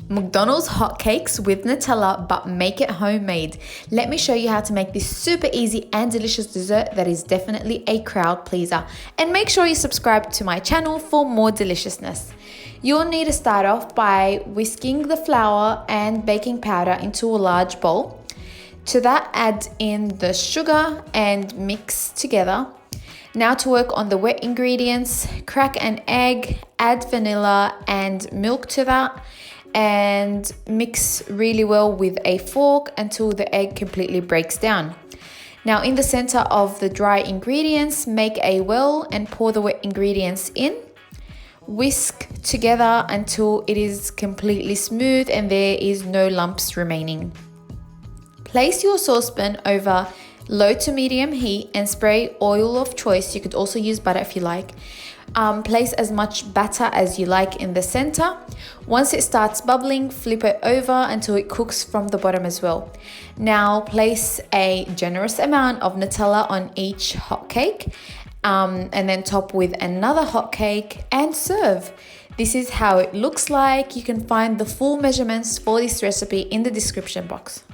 McDonald's hotcakes with Nutella, but make it homemade. Let me show you how to make this super easy and delicious dessert that is definitely a crowd pleaser. And make sure you subscribe to my channel for more deliciousness. You'll need to start off by whisking the flour and baking powder into a large bowl. To that, add in the sugar and mix together. Now to work on the wet ingredients, crack an egg, add vanilla and milk to that, and mix really well with a fork until the egg completely breaks down. Now in the center of the dry ingredients, make a well and pour the wet ingredients in. Whisk together until it is completely smooth and there is no lumps remaining. Place your saucepan over low to medium heat and spray oil of choice. You could also use butter if you like. Place as much batter as you like in the center. Once it starts bubbling, flip it over until it cooks from the bottom as well. Now place a generous amount of Nutella on each hot cake, and then top with another hot cake and serve. This is how it looks like. You can find the full measurements for this recipe in the description box.